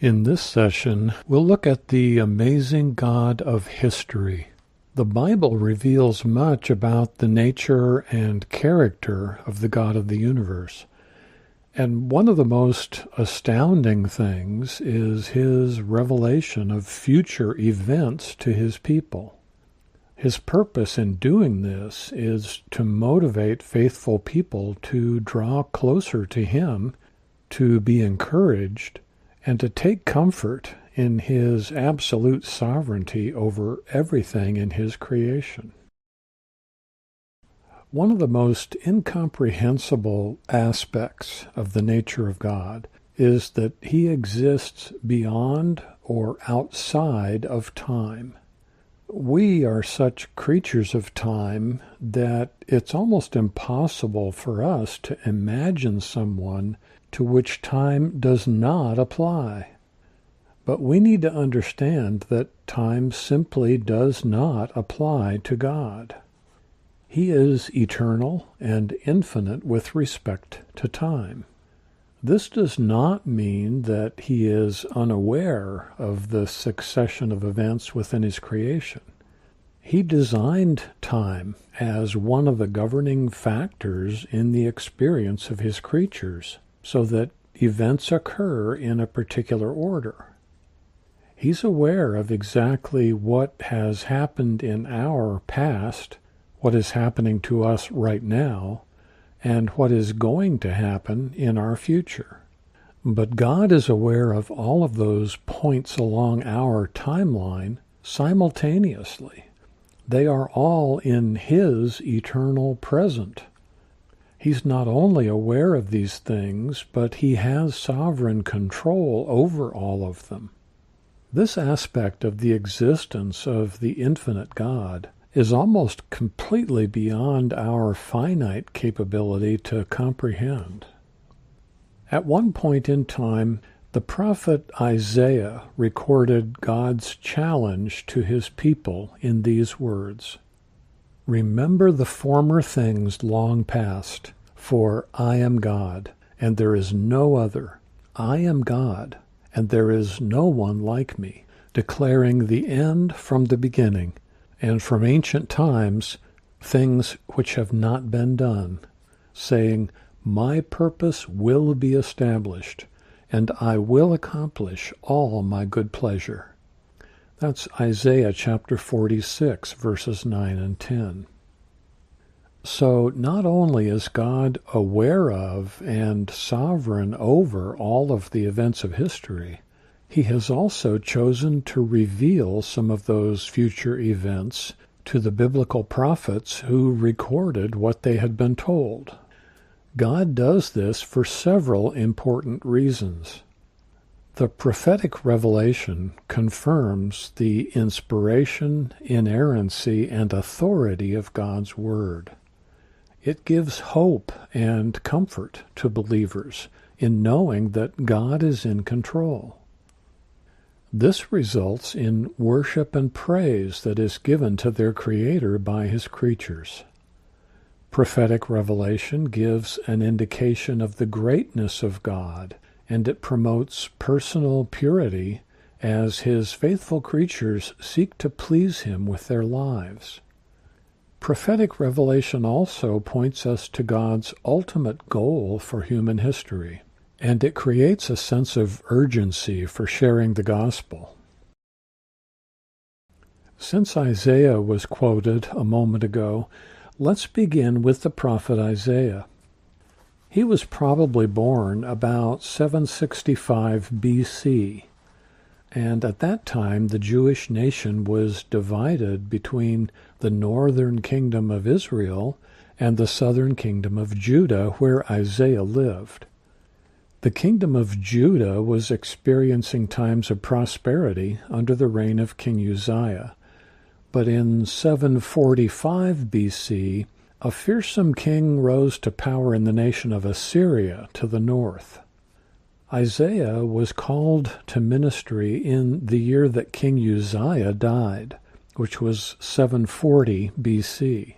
In this session, we'll look at the amazing God of history. The Bible reveals much about the nature and character of the God of the universe. And one of the most astounding things is his revelation of future events to his people. His purpose in doing this is to motivate faithful people to draw closer to him, to be encouraged, and to take comfort in his absolute sovereignty over everything in his creation. One of the most incomprehensible aspects of the nature of God is that he exists beyond or outside of time. We are such creatures of time that it's almost impossible for us to imagine someone to which time does not apply. But we need to understand that time simply does not apply to God. He is eternal and infinite with respect to time. This does not mean that he is unaware of the succession of events within his creation. He designed time as one of the governing factors in the experience of his creatures, so that events occur in a particular order. He's aware of exactly what has happened in our past, what is happening to us right now, and what is going to happen in our future. But God is aware of all of those points along our timeline simultaneously. They are all in his eternal present. He's not only aware of these things, but he has sovereign control over all of them. This aspect of the existence of the infinite God is almost completely beyond our finite capability to comprehend. At one point in time, the prophet Isaiah recorded God's challenge to his people in these words: "Remember the former things long past, for I am God, and there is no other. I am God, and there is no one like me, declaring the end from the beginning, and from ancient times things which have not been done, saying, My purpose will be established, and I will accomplish all my good pleasure." That's Isaiah chapter 46, verses 9 and 10. So not only is God aware of and sovereign over all of the events of history, he has also chosen to reveal some of those future events to the biblical prophets who recorded what they had been told. God does this for several important reasons. The prophetic revelation confirms the inspiration, inerrancy, and authority of God's Word. It gives hope and comfort to believers in knowing that God is in control. This results in worship and praise that is given to their Creator by his creatures. Prophetic revelation gives an indication of the greatness of God, and it promotes personal purity as his faithful creatures seek to please him with their lives. Prophetic revelation also points us to God's ultimate goal for human history, and it creates a sense of urgency for sharing the gospel. Since Isaiah was quoted a moment ago, let's begin with the prophet Isaiah. He was probably born about 765 B.C., and at that time the Jewish nation was divided between the northern kingdom of Israel and the southern kingdom of Judah, where Isaiah lived. The kingdom of Judah was experiencing times of prosperity under the reign of King Uzziah, but in 745 B.C., a fearsome king rose to power in the nation of Assyria to the north. Isaiah was called to ministry in the year that King Uzziah died, which was 740 B.C.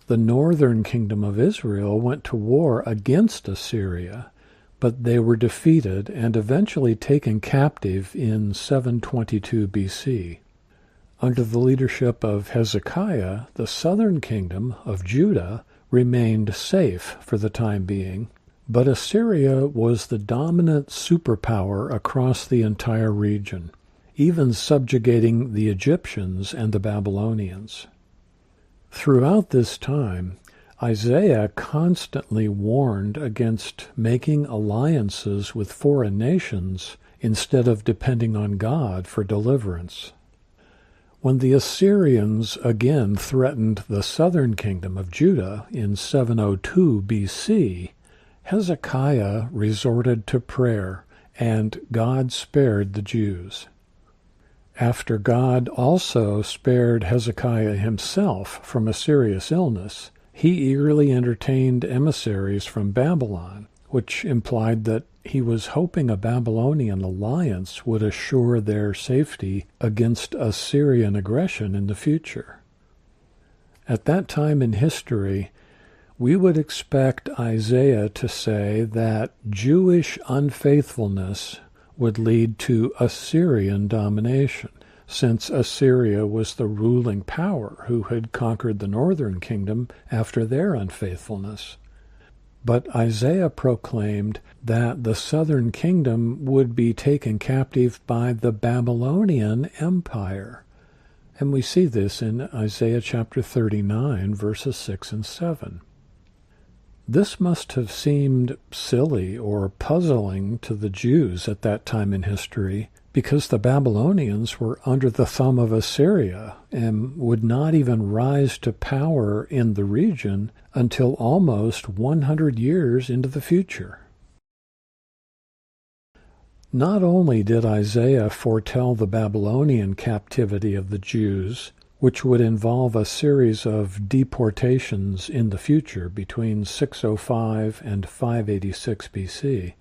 The northern kingdom of Israel went to war against Assyria, but they were defeated and eventually taken captive in 722 BC. Under the leadership of Hezekiah, the southern kingdom of Judah remained safe for the time being, but Assyria was the dominant superpower across the entire region, even subjugating the Egyptians and the Babylonians. Throughout this time, Isaiah constantly warned against making alliances with foreign nations instead of depending on God for deliverance. When the Assyrians again threatened the southern kingdom of Judah in 702 BC, Hezekiah resorted to prayer, and God spared the Jews. After God also spared Hezekiah himself from a serious illness, he eagerly entertained emissaries from Babylon, which implied that he was hoping a Babylonian alliance would assure their safety against Assyrian aggression in the future. At that time in history, we would expect Isaiah to say that Jewish unfaithfulness would lead to Assyrian domination, since Assyria was the ruling power who had conquered the northern kingdom after their unfaithfulness. But Isaiah proclaimed that the southern kingdom would be taken captive by the Babylonian Empire. And we see this in Isaiah chapter 39, verses 6 and 7. This must have seemed silly or puzzling to the Jews at that time in history, because the Babylonians were under the thumb of Assyria and would not even rise to power in the region until almost 100 years into the future. Not only did Isaiah foretell the Babylonian captivity of the Jews, which would involve a series of deportations in the future between 605 and 586 BC,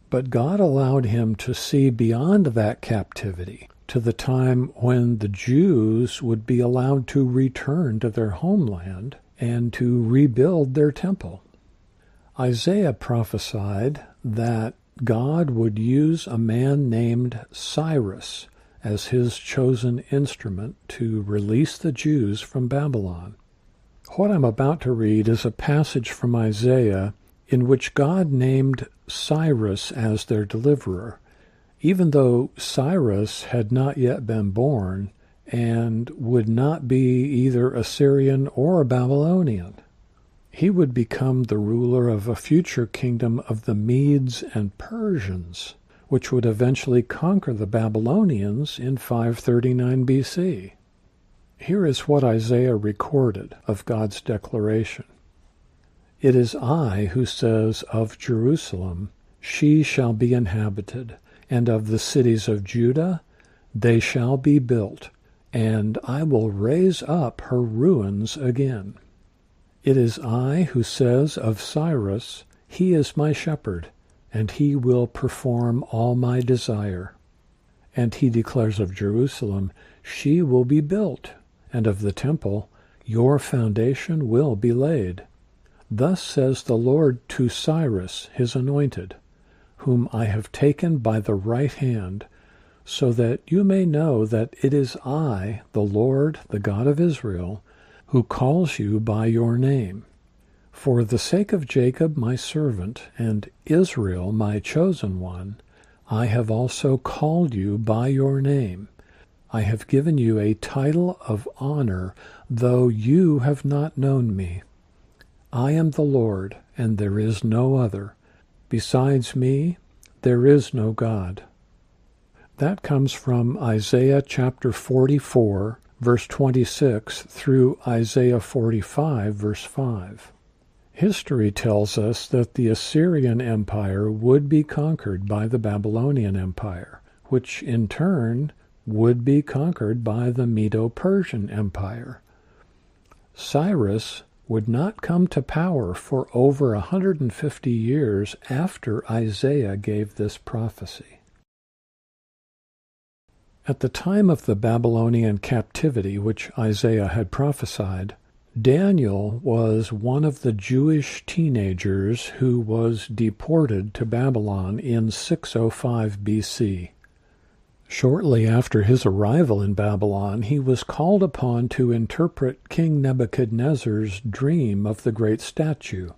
but God allowed him to see beyond that captivity to the time when the Jews would be allowed to return to their homeland and to rebuild their temple. Isaiah prophesied that God would use a man named Cyrus as his chosen instrument to release the Jews from Babylon. What I'm about to read is a passage from Isaiah in which God named Cyrus as their deliverer, even though Cyrus had not yet been born and would not be either Assyrian or Babylonian. He would become the ruler of a future kingdom of the Medes and Persians, which would eventually conquer the Babylonians in 539 BC. Here is what Isaiah recorded of God's declaration. It is I who says of Jerusalem, she shall be inhabited, and of the cities of Judah, they shall be built, and I will raise up her ruins again. It is I who says of Cyrus, he is my shepherd, and he will perform all my desire. And he declares of Jerusalem, she will be built, and of the temple, your foundation will be laid. Thus says the Lord to Cyrus, his anointed, whom I have taken by the right hand, so that you may know that it is I, the Lord, the God of Israel, who calls you by your name. For the sake of Jacob my servant, and Israel my chosen one, I have also called you by your name. I have given you a title of honor, though you have not known me. I am the Lord, and there is no other. Besides me, there is no God. That comes from Isaiah chapter 44, verse 26, through Isaiah 45, verse 5. History tells us that the Assyrian Empire would be conquered by the Babylonian Empire, which in turn would be conquered by the Medo-Persian Empire. Cyrus would not come to power for over 150 years after Isaiah gave this prophecy. At the time of the Babylonian captivity which Isaiah had prophesied, Daniel was one of the Jewish teenagers who was deported to Babylon in 605 BC. Shortly after his arrival in Babylon, he was called upon to interpret King Nebuchadnezzar's dream of the great statue.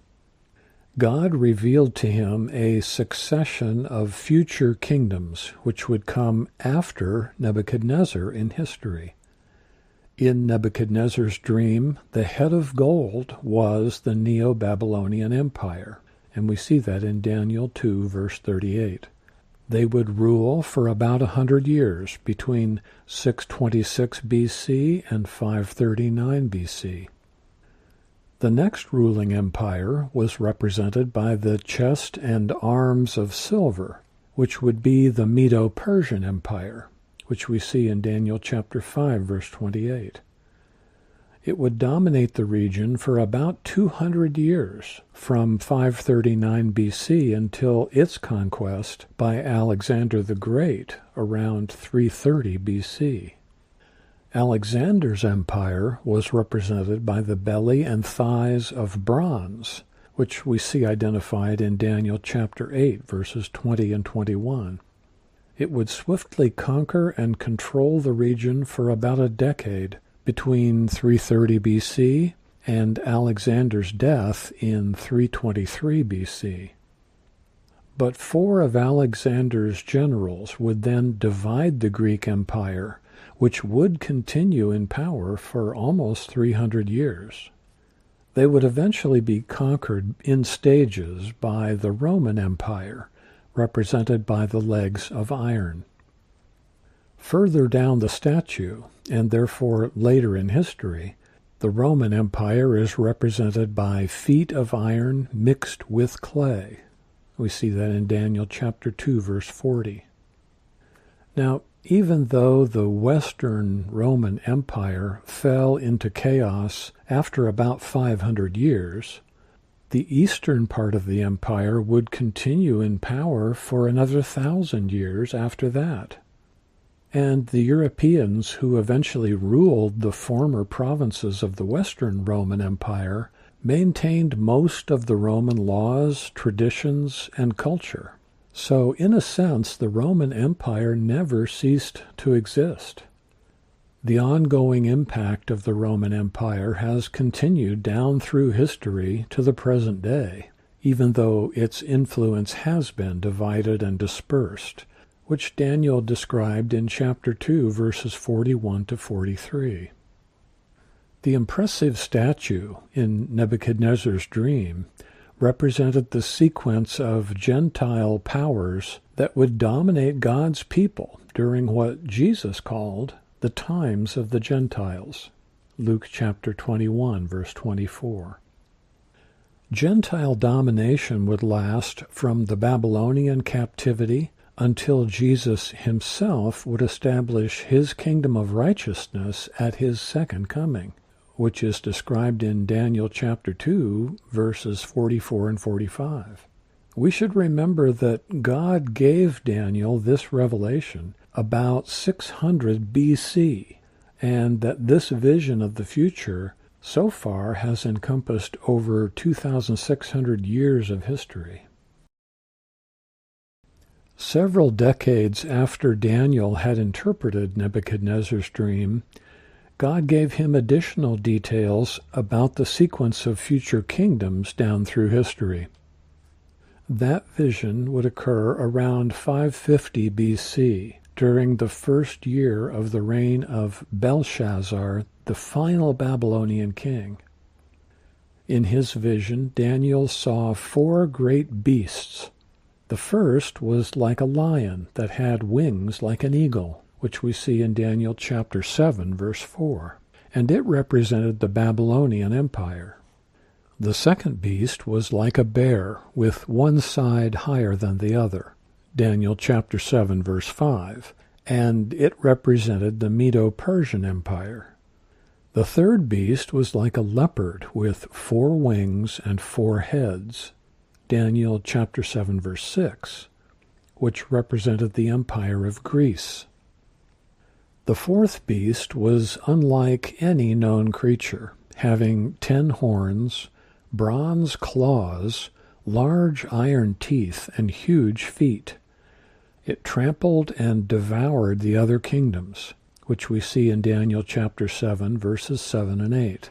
God revealed to him a succession of future kingdoms which would come after Nebuchadnezzar in history. In Nebuchadnezzar's dream, the head of gold was the Neo-Babylonian Empire, and we see that in Daniel 2, verse 38. They would rule for about 100 years, between 626 BC and 539 BC. The next ruling empire was represented by the chest and arms of silver, which would be the Medo-Persian Empire, which we see in Daniel chapter 5, verse 28. It would dominate the region for about 200 years, from 539 BC until its conquest by Alexander the Great around 330 BC. Alexander's empire was represented by the belly and thighs of bronze, which we see identified in Daniel chapter 8, verses 20 and 21. It would swiftly conquer and control the region for about a decade, between 330 BC and Alexander's death in 323 BC. But 4 of Alexander's generals would then divide the Greek Empire, which would continue in power for almost 300 years. They would eventually be conquered in stages by the Roman Empire, represented by the legs of iron. Further down the statue, and therefore later in history, the Roman Empire is represented by feet of iron mixed with clay. We see that in Daniel chapter 2, verse 40. Now, even though the Western Roman Empire fell into chaos after about 500 years, the eastern part of the empire would continue in power for another 1,000 years after that. And the Europeans who eventually ruled the former provinces of the Western Roman Empire maintained most of the Roman laws, traditions, and culture. So, in a sense, the Roman Empire never ceased to exist. The ongoing impact of the Roman Empire has continued down through history to the present day, even though its influence has been divided and dispersed, which Daniel described in chapter 2, verses 41 to 43. The impressive statue in Nebuchadnezzar's dream represented the sequence of Gentile powers that would dominate God's people during what Jesus called the times of the Gentiles. Luke chapter 21, verse 24. Gentile domination would last from the Babylonian captivity until Jesus himself would establish his kingdom of righteousness at his second coming, which is described in Daniel chapter 2, verses 44 and 45. We should remember that God gave Daniel this revelation about 600 BC, and that this vision of the future so far has encompassed over 2,600 years of history. Several decades after Daniel had interpreted Nebuchadnezzar's dream, God gave him additional details about the sequence of future kingdoms down through history. That vision would occur around 550 BC, during the first year of the reign of Belshazzar, the final Babylonian king. In his vision, Daniel saw 4 great beasts. The first was like a lion that had wings like an eagle, which we see in Daniel chapter 7, verse 4, and it represented the Babylonian Empire. The second beast was like a bear, with one side higher than the other, Daniel chapter 7, verse 5, and it represented the Medo-Persian Empire. The third beast was like a leopard with 4 wings and 4 heads, Daniel chapter 7, verse 6, which represented the Empire of Greece. The fourth beast was unlike any known creature, having 10 horns, bronze claws, large iron teeth, and huge feet. It trampled and devoured the other kingdoms, which we see in Daniel chapter 7, verses 7 and 8.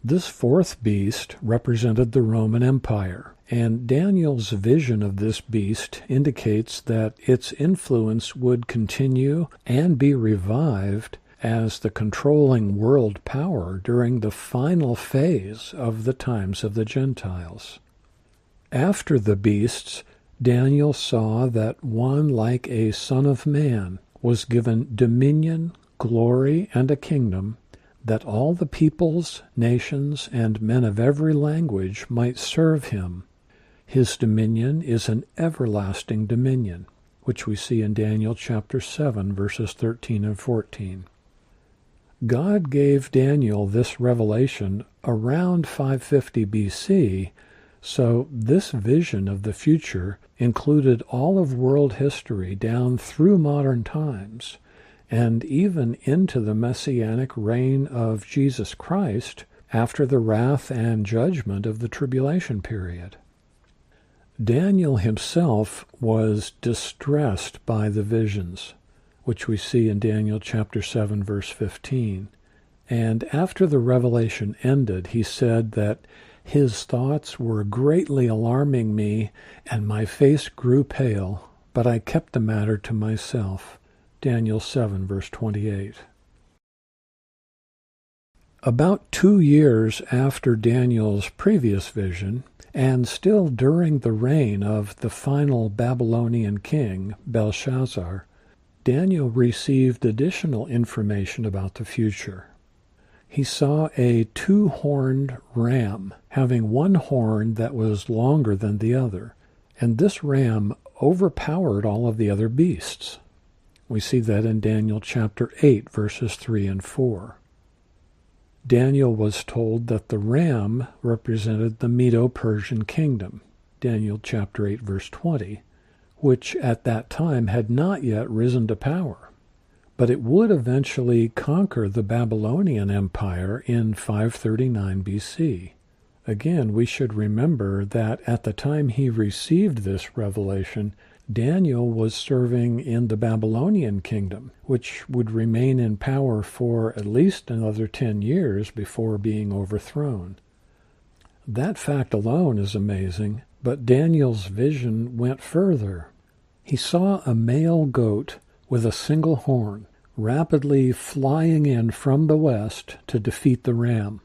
This fourth beast represented the Roman Empire, and Daniel's vision of this beast indicates that its influence would continue and be revived as the controlling world power during the final phase of the times of the Gentiles. After the beasts, Daniel saw that one like a son of man was given dominion, glory, and a kingdom, that all the peoples, nations, and men of every language might serve him. His dominion is an everlasting dominion, which we see in Daniel chapter 7, verses 13 and 14. God gave Daniel this revelation around 550 BC, so this vision of the future included all of world history down through modern times, and even into the messianic reign of Jesus Christ after the wrath and judgment of the tribulation period. Daniel himself was distressed by the visions, which we see in Daniel chapter 7, verse 15. And after the revelation ended, he said that his thoughts were greatly alarming me, and my face grew pale, but I kept the matter to myself. Daniel 7, verse 28. About 2 years after Daniel's previous vision, and still during the reign of the final Babylonian king, Belshazzar, Daniel received additional information about the future. He saw a 2-horned ram, having one horn that was longer than the other, and this ram overpowered all of the other beasts. We see that in Daniel chapter 8, verses 3 and 4. Daniel was told that the ram represented the Medo-Persian kingdom, Daniel chapter 8, verse 20, which at that time had not yet risen to power. But it would eventually conquer the Babylonian Empire in 539 BC. Again, we should remember that at the time he received this revelation, Daniel was serving in the Babylonian kingdom, which would remain in power for at least another 10 years before being overthrown. That fact alone is amazing, but Daniel's vision went further. He saw a male goat with a single horn, rapidly flying in from the west to defeat the ram.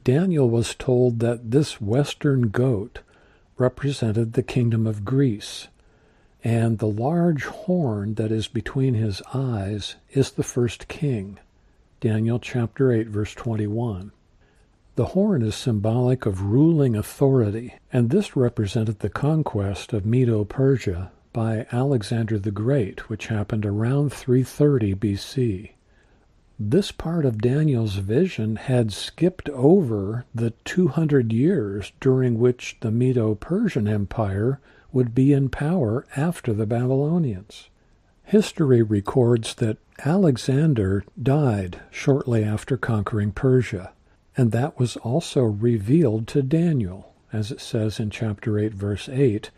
Daniel was told that this western goat represented the kingdom of Greece, and the large horn that is between his eyes is the first king, Daniel chapter 8, verse 21. The horn is symbolic of ruling authority, and this represented the conquest of Medo-Persia by Alexander the Great, which happened around 330 BC. This part of Daniel's vision had skipped over the 200 years during which the Medo-Persian Empire would be in power after the Babylonians. History records that Alexander died shortly after conquering Persia, and that was also revealed to Daniel, as it says in chapter 8, verse 8,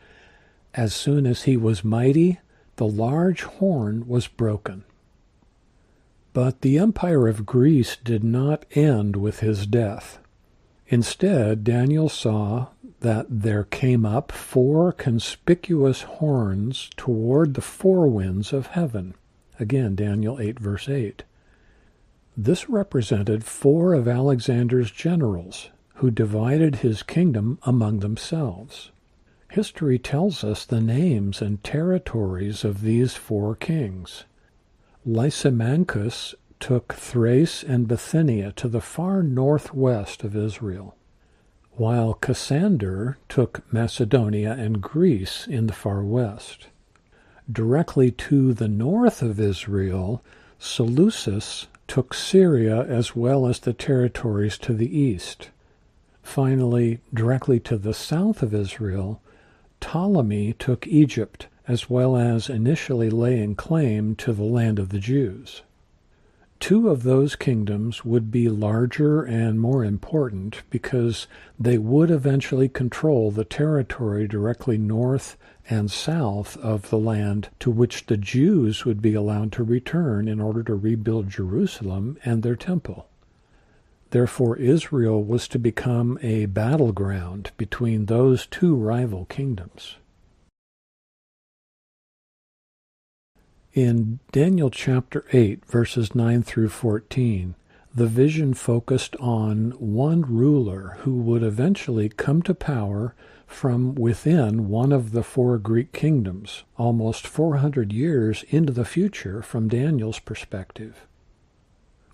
"As soon as he was mighty, the large horn was broken." But the empire of Greece did not end with his death. Instead, Daniel saw that there came up 4 conspicuous horns toward the 4 winds of heaven. Again, Daniel 8, verse 8. This represented 4 of Alexander's generals, who divided his kingdom among themselves. History tells us the names and territories of these 4 kings. Lysimachus took Thrace and Bithynia to the far northwest of Israel, while Cassander took Macedonia and Greece in the far west. Directly to the north of Israel, Seleucus took Syria as well as the territories to the east. Finally, directly to the south of Israel, Ptolemy took Egypt, as well as initially laying claim to the land of the Jews. Two of those kingdoms would be larger and more important because they would eventually control the territory directly north and south of the land to which the Jews would be allowed to return in order to rebuild Jerusalem and their temple. Therefore, Israel was to become a battleground between those two rival kingdoms. In Daniel chapter 8, verses 9 through 14, the vision focused on one ruler who would eventually come to power from within one of the four Greek kingdoms, almost 400 years into the future from Daniel's perspective.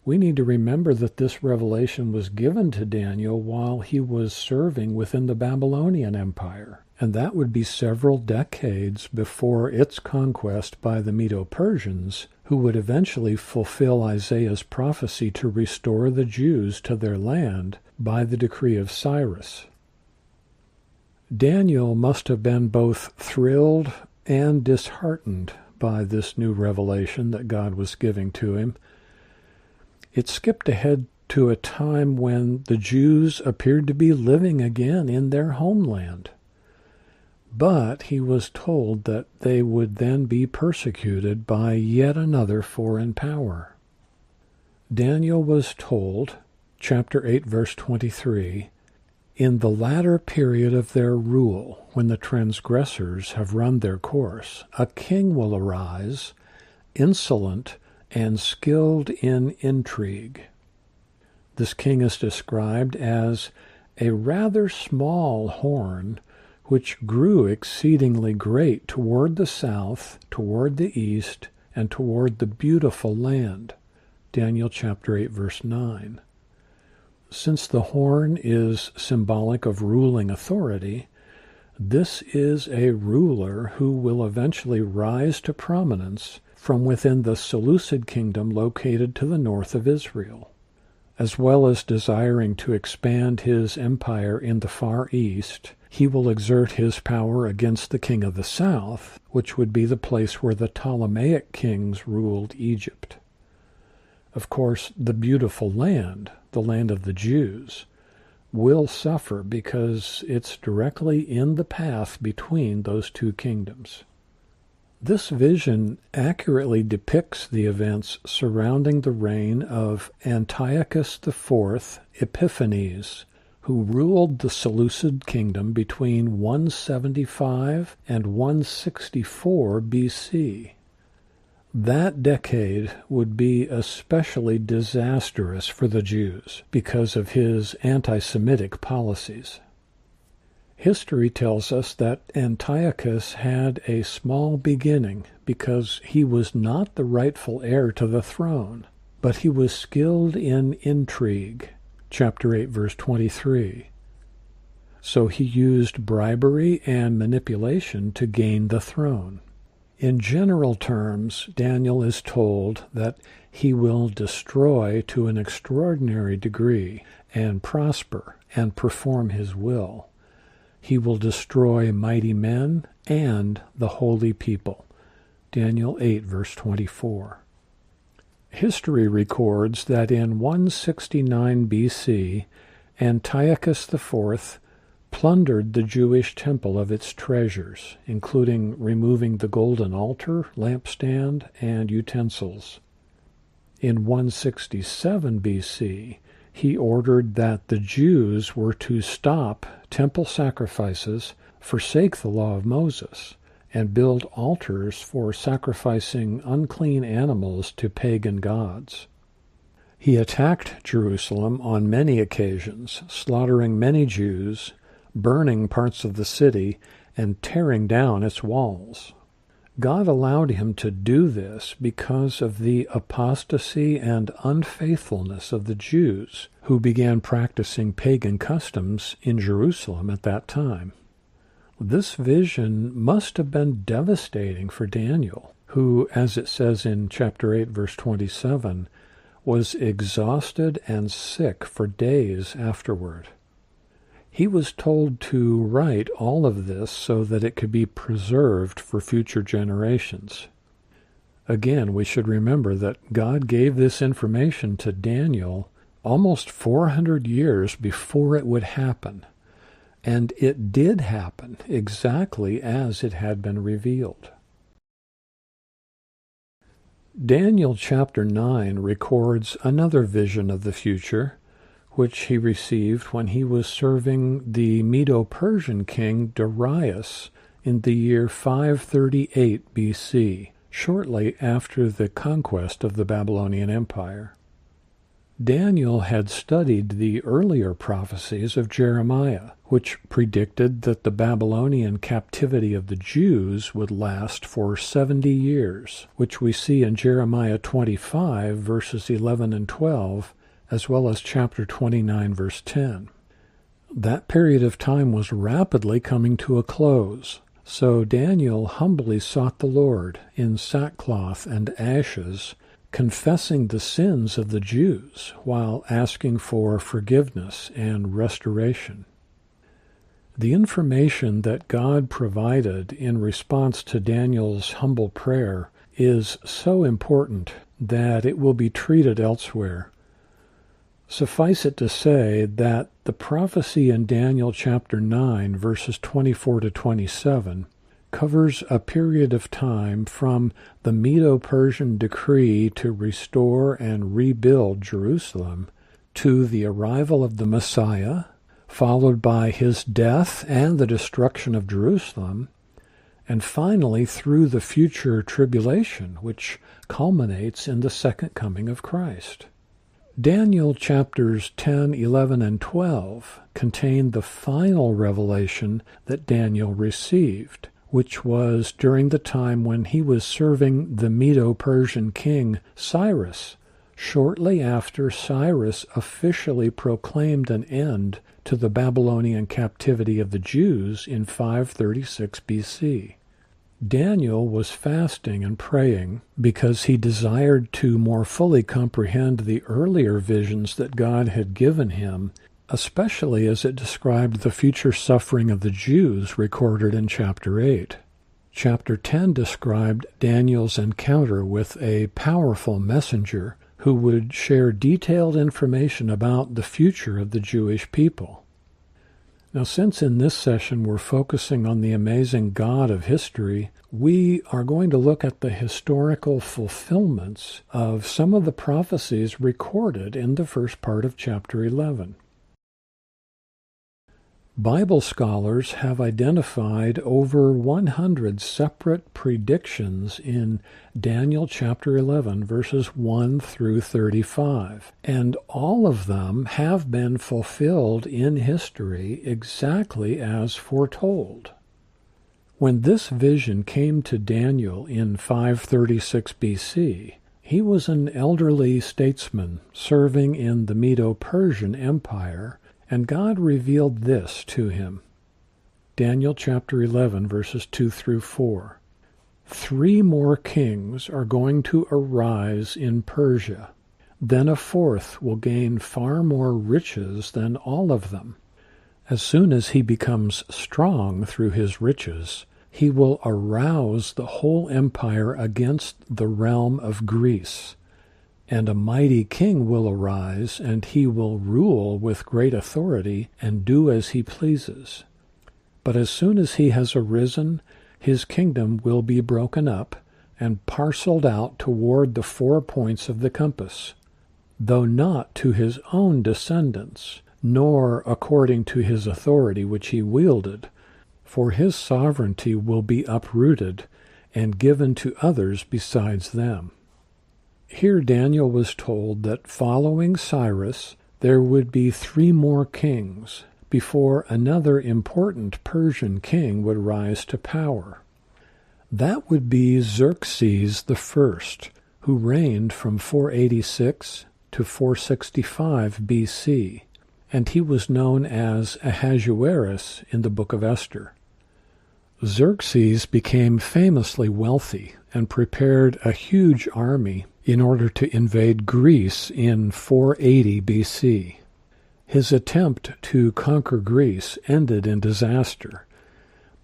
We need to remember that this revelation was given to Daniel while he was serving within the Babylonian Empire, and that would be several decades before its conquest by the Medo-Persians, who would eventually fulfill Isaiah's prophecy to restore the Jews to their land by the decree of Cyrus. Daniel must have been both thrilled and disheartened by this new revelation that God was giving to him. It skipped ahead to a time when the Jews appeared to be living again in their homeland. But he was told that they would then be persecuted by yet another foreign power. Daniel was told, chapter 8, verse 23, "In the latter period of their rule, when the transgressors have run their course, a king will arise, insolent and skilled in intrigue." This king is described as a rather small horn which grew exceedingly great toward the south, toward the east, and toward the beautiful land. Daniel chapter 8, verse 9. Since the horn is symbolic of ruling authority, this is a ruler who will eventually rise to prominence from within the Seleucid kingdom located to the north of Israel. As well as desiring to expand his empire in the Far East, he will exert his power against the king of the south, which would be the place where the Ptolemaic kings ruled Egypt. Of course, the beautiful land, the land of the Jews, will suffer because it's directly in the path between those two kingdoms. This vision accurately depicts the events surrounding the reign of Antiochus IV Epiphanes, who ruled the Seleucid kingdom between 175 and 164 BC. That decade would be especially disastrous for the Jews because of his anti-Semitic policies. History tells us that Antiochus had a small beginning because he was not the rightful heir to the throne, but he was skilled in intrigue. Chapter 8, verse 23. So he used bribery and manipulation to gain the throne. In general terms, Daniel is told that he will destroy to an extraordinary degree and prosper and perform his will. He will destroy mighty men and the holy people. Daniel 8, verse 24. History records that in 169 BC, Antiochus IV plundered the Jewish temple of its treasures, including removing the golden altar, lampstand, and utensils. In 167 BC, he ordered that the Jews were to stop temple sacrifices, forsake the law of Moses, and build altars for sacrificing unclean animals to pagan gods. He attacked Jerusalem on many occasions, slaughtering many Jews, burning parts of the city, and tearing down its walls. God allowed him to do this because of the apostasy and unfaithfulness of the Jews, who began practicing pagan customs in Jerusalem at that time. This vision must have been devastating for Daniel, who, as it says in chapter 8, verse 27, was exhausted and sick for days afterward. He was told to write all of this so that it could be preserved for future generations. Again, we should remember that God gave this information to Daniel almost 400 years before it would happen. And it did happen exactly as it had been revealed. Daniel chapter 9 records another vision of the future, which he received when he was serving the Medo-Persian king Darius in the year 538 BC, shortly after the conquest of the Babylonian Empire. Daniel had studied the earlier prophecies of Jeremiah, which predicted that the Babylonian captivity of the Jews would last for 70 years, which we see in Jeremiah 25, verses 11 and 12, as well as chapter 29, verse 10. That period of time was rapidly coming to a close, so Daniel humbly sought the Lord in sackcloth and ashes, confessing the sins of the Jews while asking for forgiveness and restoration. The information that God provided in response to Daniel's humble prayer is so important that it will be treated elsewhere. Suffice it to say that the prophecy in Daniel chapter 9, verses 24 to 27, covers a period of time from the Medo-Persian decree to restore and rebuild Jerusalem to the arrival of the Messiah, followed by his death and the destruction of Jerusalem, and finally through the future tribulation, which culminates in the second coming of Christ. Daniel chapters 10, 11, and 12 contain the final revelation that Daniel received, which was during the time when he was serving the Medo-Persian king Cyrus, shortly after Cyrus officially proclaimed an end to the Babylonian captivity of the Jews in 536 BC. Daniel was fasting and praying because he desired to more fully comprehend the earlier visions that God had given him, especially as it described the future suffering of the Jews recorded in chapter 8. Chapter 10 described Daniel's encounter with a powerful messenger who would share detailed information about the future of the Jewish people. Now, since in this session we're focusing on the amazing God of history, we are going to look at the historical fulfillments of some of the prophecies recorded in the first part of chapter 11. Bible scholars have identified over 100 separate predictions in Daniel chapter 11, verses 1 through 35, and all of them have been fulfilled in history exactly as foretold. When this vision came to Daniel in 536 BC, he was an elderly statesman serving in the Medo-Persian Empire, and God revealed this to him. Daniel chapter 11, verses 2 through 4. 3 more kings are going to arise in Persia. Then a fourth will gain far more riches than all of them. As soon as he becomes strong through his riches, he will arouse the whole empire against the realm of Greece. And a mighty king will arise, and he will rule with great authority and do as he pleases. But as soon as he has arisen, his kingdom will be broken up and parceled out toward the 4 points of the compass, though not to his own descendants, nor according to his authority which he wielded, for his sovereignty will be uprooted and given to others besides them. Here Daniel was told that following Cyrus, there would be 3 more kings before another important Persian king would rise to power. That would be Xerxes the First, who reigned from 486 to 465 BC, and he was known as Ahasuerus in the book of Esther. Xerxes became famously wealthy and prepared a huge army in order to invade Greece in 480 BC. His attempt to conquer Greece ended in disaster,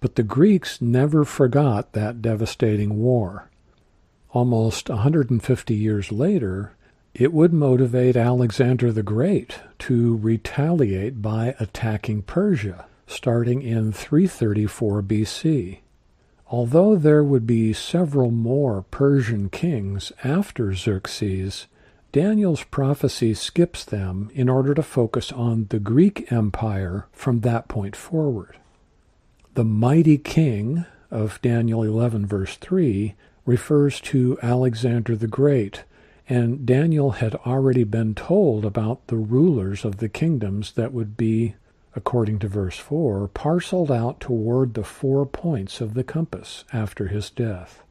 but the Greeks never forgot that devastating war. Almost 150 years later, it would motivate Alexander the Great to retaliate by attacking Persia, starting in 334 BC. Although there would be several more Persian kings after Xerxes, Daniel's prophecy skips them in order to focus on the Greek Empire from that point forward. The mighty king of Daniel 11 verse 3 refers to Alexander the Great, and Daniel had already been told about the rulers of the kingdoms that would be, according to verse 4, parceled out toward the 4 points of the compass after his death.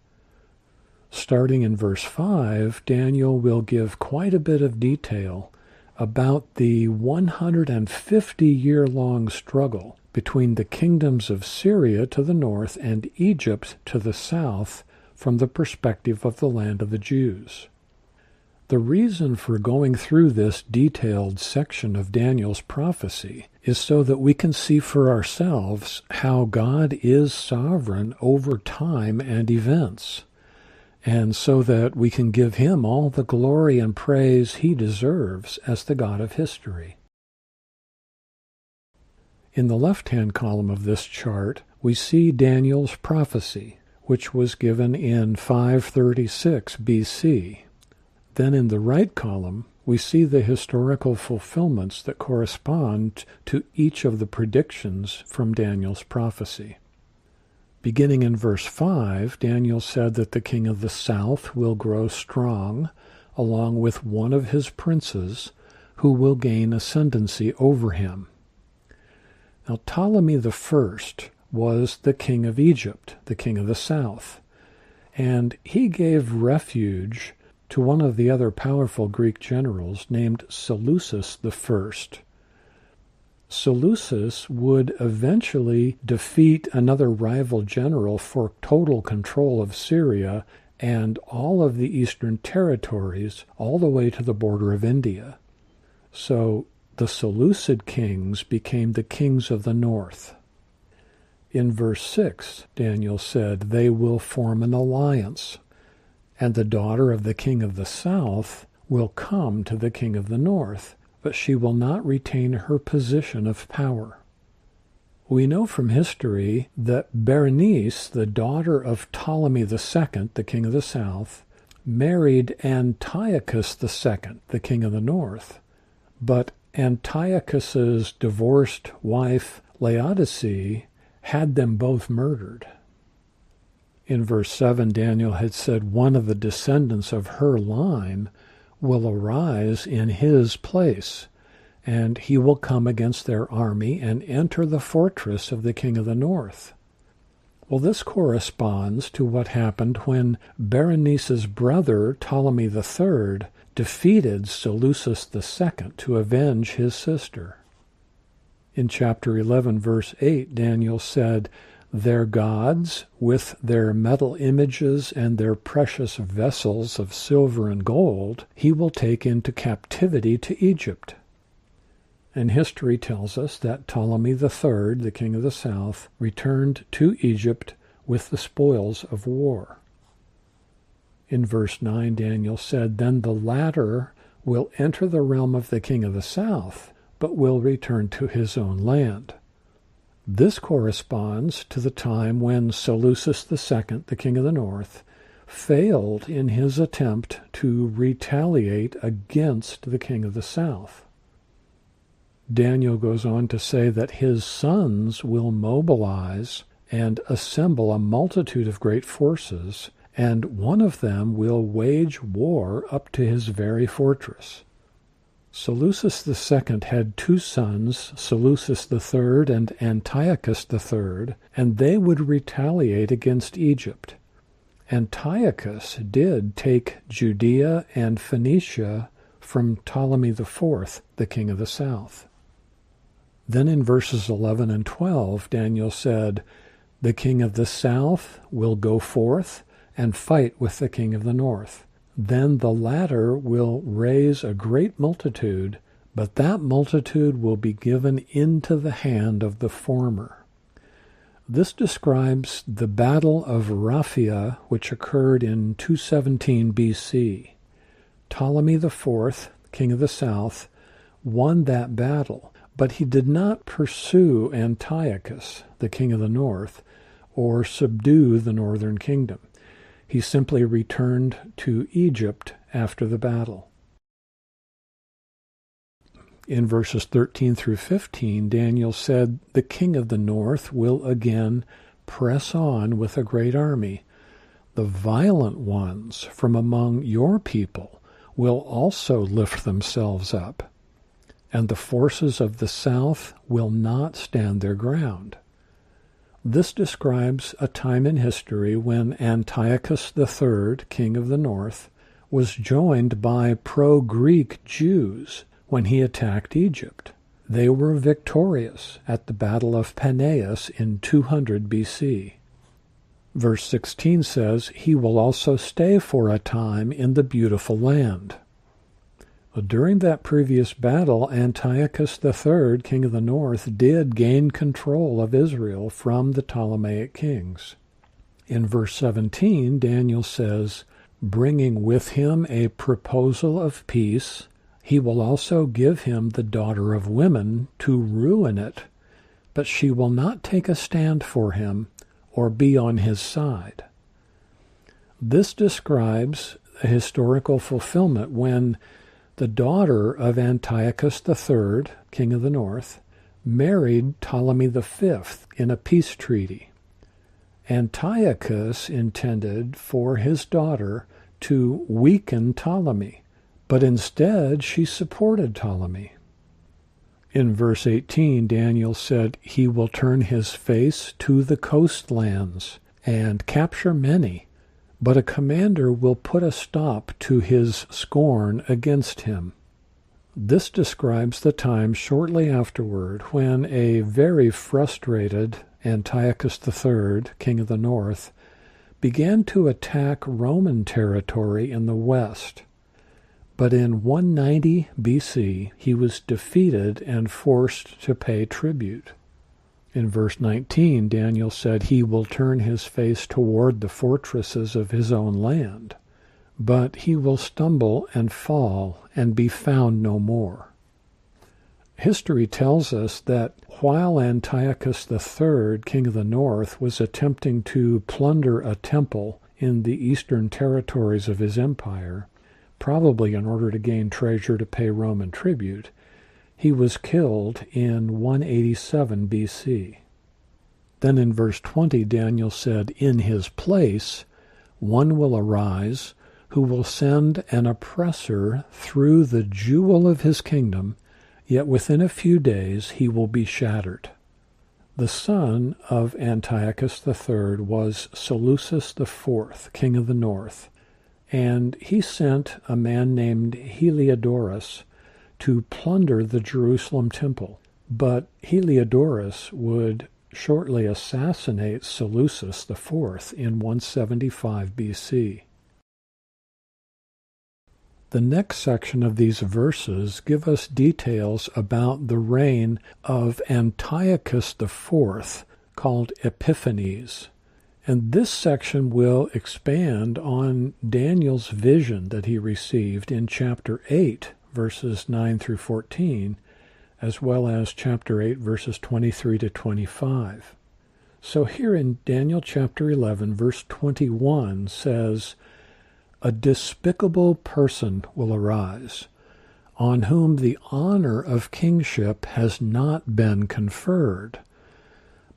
Starting in verse 5, Daniel will give quite a bit of detail about the 150-year-long struggle between the kingdoms of Syria to the north and Egypt to the south from the perspective of the land of the Jews. The reason for going through this detailed section of Daniel's prophecy is so that we can see for ourselves how God is sovereign over time and events, and so that we can give him all the glory and praise he deserves as the God of history. In the left-hand column of this chart, we see Daniel's prophecy, which was given in 536 BC. Then in the right column, we see the historical fulfillments that correspond to each of the predictions from Daniel's prophecy. Beginning in verse 5, Daniel said that the king of the south will grow strong, along with one of his princes, who will gain ascendancy over him. Now Ptolemy the First was the king of Egypt, the king of the south, and he gave refuge to one of the other powerful Greek generals named Seleucus the First. Seleucus would eventually defeat another rival general for total control of Syria and all of the eastern territories, all the way to the border of India. So the Seleucid kings became the kings of the north. In verse 6, Daniel said, "They will form an alliance, and the daughter of the king of the south will come to the king of the north, but she will not retain her position of power." We know from history that Berenice, the daughter of Ptolemy II, the king of the south, married Antiochus II, the king of the north, but Antiochus's divorced wife, Laodice, had them both murdered. In verse 7, Daniel had said one of the descendants of her line will arise in his place, and he will come against their army and enter the fortress of the king of the north. Well, this corresponds to what happened when Berenice's brother, Ptolemy III, defeated Seleucus II to avenge his sister. In chapter 11, verse 8, Daniel said, "Their gods, with their metal images and their precious vessels of silver and gold, he will take into captivity to Egypt." And history tells us that Ptolemy III, the king of the south, returned to Egypt with the spoils of war. In verse 9, Daniel said, "Then the latter will enter the realm of the king of the south, but will return to his own land." This corresponds to the time when Seleucus II, the king of the north, failed in his attempt to retaliate against the king of the south. Daniel goes on to say that his sons will mobilize and assemble a multitude of great forces, and one of them will wage war up to his very fortress. Seleucus II had 2 sons, Seleucus III and Antiochus III, and they would retaliate against Egypt. Antiochus did take Judea and Phoenicia from Ptolemy IV, the king of the south. Then in verses 11 and 12, Daniel said, "The king of the south will go forth and fight with the king of the north. Then the latter will raise a great multitude, but that multitude will be given into the hand of the former." This describes the Battle of Raphia, which occurred in 217 BC. Ptolemy IV, king of the south, won that battle, but he did not pursue Antiochus, the king of the north, or subdue the northern kingdom. He simply returned to Egypt after the battle. In verses 13 through 15, Daniel said, "The king of the north will again press on with a great army. The violent ones from among your people will also lift themselves up, and the forces of the south will not stand their ground." This describes a time in history when Antiochus III, king of the north, was joined by pro-Greek Jews when he attacked Egypt. They were victorious at the Battle of Paneas in 200 BC. Verse 16 says, "He will also stay for a time in the beautiful land." During that previous battle, Antiochus III, king of the north, did gain control of Israel from the Ptolemaic kings. In verse 17, Daniel says, "Bringing with him a proposal of peace, he will also give him the daughter of women to ruin it, but she will not take a stand for him or be on his side." This describes a historical fulfillment when the daughter of Antiochus III, king of the north, married Ptolemy V in a peace treaty. Antiochus intended for his daughter to weaken Ptolemy, but instead she supported Ptolemy. In verse 18, Daniel said, "He will turn his face to the coastlands and capture many, but a commander will put a stop to his scorn against him." This describes the time shortly afterward when a very frustrated Antiochus III, king of the north, began to attack Roman territory in the west. But in 190 BC, he was defeated and forced to pay tribute. In verse 19, Daniel said he will turn his face toward the fortresses of his own land, but he will stumble and fall and be found no more. History tells us that while Antiochus III, king of the north, was attempting to plunder a temple in the eastern territories of his empire, probably in order to gain treasure to pay Roman tribute, he was killed in 187 BC. Then in verse 20, Daniel said, "In his place one will arise who will send an oppressor through the jewel of his kingdom, yet within a few days he will be shattered." The son of Antiochus III was Seleucus IV, king of the north, and he sent a man named Heliodorus to plunder the Jerusalem temple. But Heliodorus would shortly assassinate Seleucus IV in 175 BC. The next section of these verses give us details about the reign of Antiochus IV, called Epiphanes. And this section will expand on Daniel's vision that he received in chapter 8, verses 9 through 14, as well as chapter 8, verses 23 to 25. So here in Daniel chapter 11, verse 21 says, "A despicable person will arise, on whom the honor of kingship has not been conferred.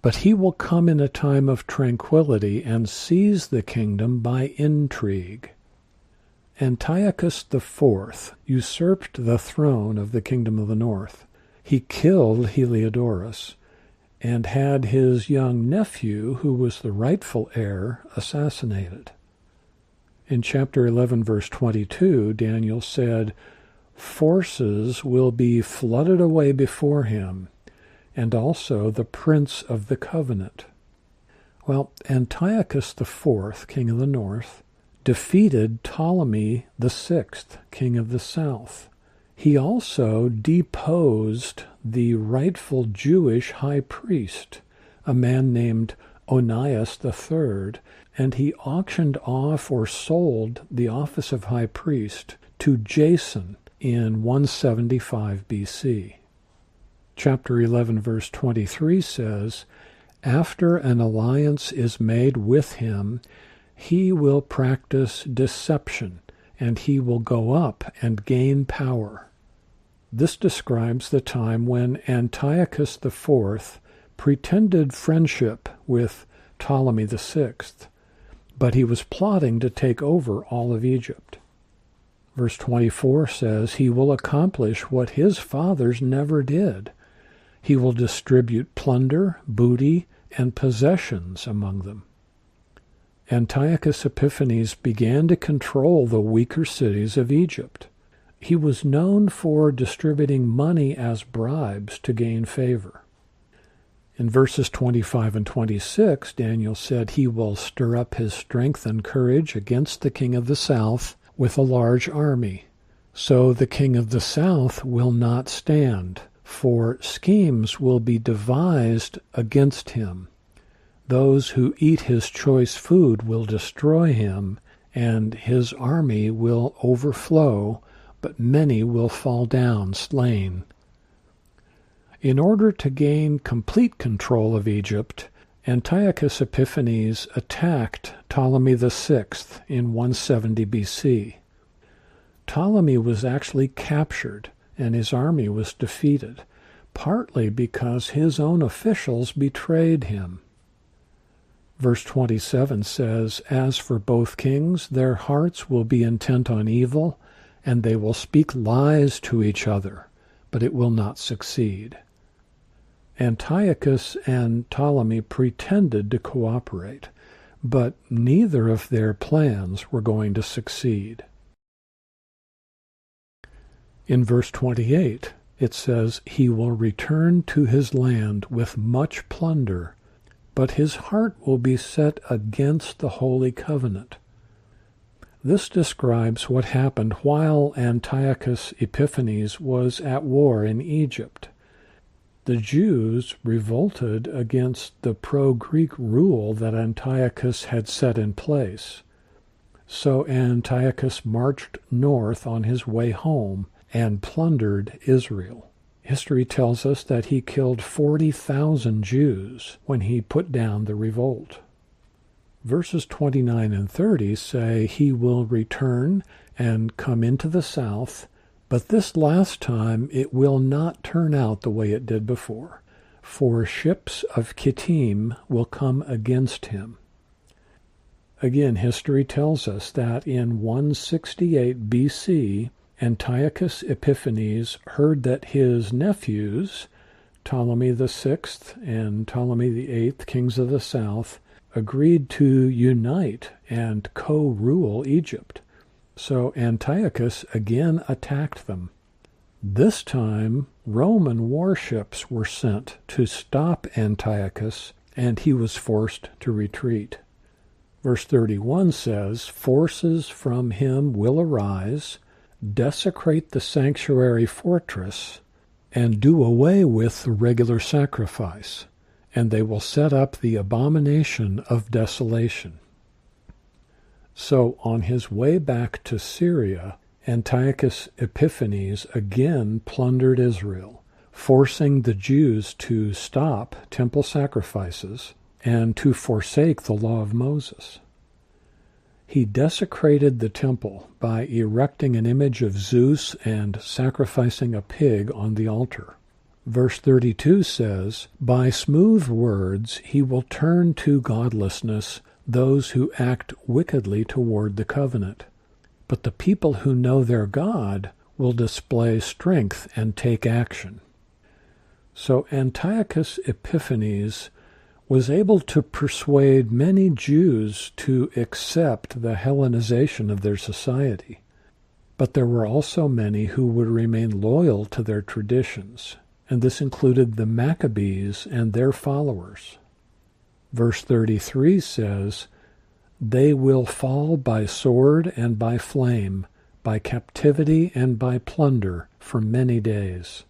But he will come in a time of tranquility and seize the kingdom by intrigue." Antiochus IV usurped the throne of the kingdom of the north. He killed Heliodorus and had his young nephew, who was the rightful heir, assassinated. In chapter 11, verse 22, Daniel said, "Forces will be flooded away before him, and also the prince of the covenant." Well, Antiochus IV, king of the north, defeated Ptolemy VI, king of the south. He also deposed the rightful Jewish high priest, a man named Onias III, and he auctioned off or sold the office of high priest to Jason in 175 BC. Chapter 11, verse 23 says, "After an alliance is made with him, he will practice deception, and he will go up and gain power." This describes the time when Antiochus IV pretended friendship with Ptolemy VI, but he was plotting to take over all of Egypt. Verse 24 says, "He will accomplish what his fathers never did. He will distribute plunder, booty, and possessions among them." Antiochus Epiphanes began to control the weaker cities of Egypt. He was known for distributing money as bribes to gain favor. In verses 25 and 26, Daniel said he will stir up his strength and courage against the king of the south with a large army. So the king of the south will not stand, for schemes will be devised against him. Those who eat his choice food will destroy him, and his army will overflow, but many will fall down slain. In order to gain complete control of Egypt, Antiochus Epiphanes attacked Ptolemy VI in 170 BC. Ptolemy was actually captured, and his army was defeated, partly because his own officials betrayed him. Verse 27 says, "As for both kings, their hearts will be intent on evil, and they will speak lies to each other, but it will not succeed." Antiochus and Ptolemy pretended to cooperate, but neither of their plans were going to succeed. In verse 28, it says, "He will return to his land with much plunder, but his heart will be set against the holy covenant." This describes what happened while Antiochus Epiphanes was at war in Egypt. The Jews revolted against the pro-Greek rule that Antiochus had set in place. So Antiochus marched north on his way home and plundered Israel. History tells us that he killed 40,000 Jews when he put down the revolt. Verses 29 and 30 say he will return and come into the south, but this last time it will not turn out the way it did before, for ships of Kittim will come against him. Again, history tells us that in 168 BC, Antiochus Epiphanes heard that his nephews, Ptolemy VI and Ptolemy VIII, kings of the south, agreed to unite and co-rule Egypt. So Antiochus again attacked them. This time, Roman warships were sent to stop Antiochus, and he was forced to retreat. Verse 31 says, "Forces from him will arise, desecrate the sanctuary fortress, and do away with the regular sacrifice, and they will set up the abomination of desolation." So on his way back to Syria, Antiochus Epiphanes again plundered Israel, forcing the Jews to stop temple sacrifices and to forsake the law of Moses. He desecrated the temple by erecting an image of Zeus and sacrificing a pig on the altar. Verse 32 says, "By smooth words he will turn to godlessness those who act wickedly toward the covenant. But the people who know their God will display strength and take action." So Antiochus Epiphanes was able to persuade many Jews to accept the Hellenization of their society. But there were also many who would remain loyal to their traditions, and this included the Maccabees and their followers. Verse 33 says, "They will fall by sword and by flame, by captivity and by plunder for many days."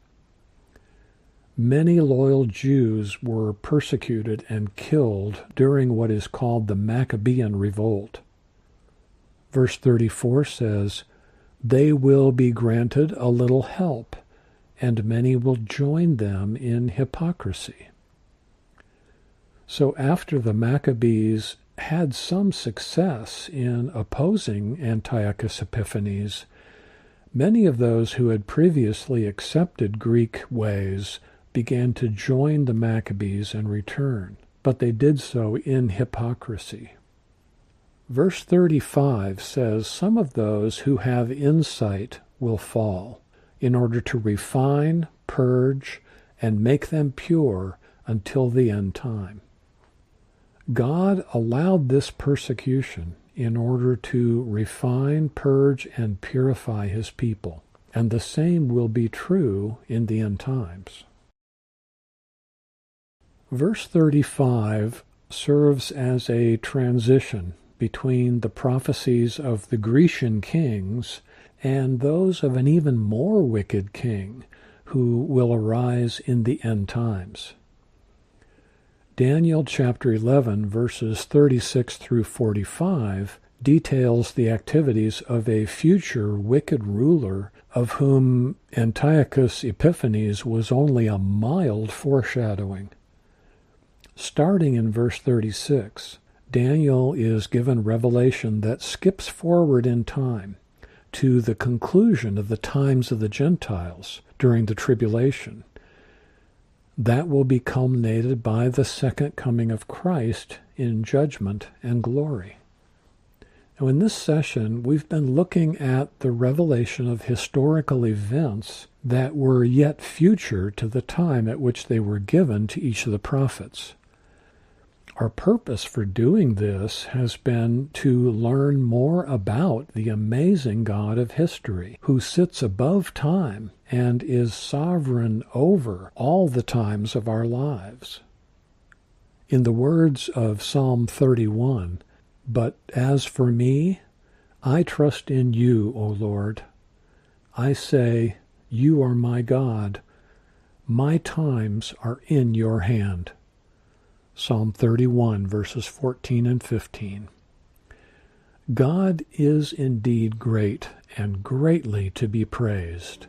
Many loyal Jews were persecuted and killed during what is called the Maccabean Revolt. Verse 34 says, "They will be granted a little help, and many will join them in hypocrisy." So after the Maccabees had some success in opposing Antiochus Epiphanes, many of those who had previously accepted Greek ways began to join the Maccabees and return, but they did so in hypocrisy. Verse 35 says, "Some of those who have insight will fall, in order to refine, purge, and make them pure until the end time." God allowed this persecution in order to refine, purge, and purify his people, and the same will be true in the end times. Verse 35 serves as a transition between the prophecies of the Grecian kings and those of an even more wicked king who will arise in the end times. Daniel chapter 11, verses 36 through 45, details the activities of a future wicked ruler of whom Antiochus Epiphanes was only a mild foreshadowing. Starting in verse 36, Daniel is given revelation that skips forward in time to the conclusion of the times of the Gentiles during the tribulation. That will be culminated by the second coming of Christ in judgment and glory. Now, in this session, we've been looking at the revelation of historical events that were yet future to the time at which they were given to each of the prophets. Our purpose for doing this has been to learn more about the amazing God of history, who sits above time and is sovereign over all the times of our lives. In the words of Psalm 31, "But as for me, I trust in you, O Lord. I say, you are my God. My times are in your hand." Psalm 31, verses 14 and 15. God is indeed great and greatly to be praised.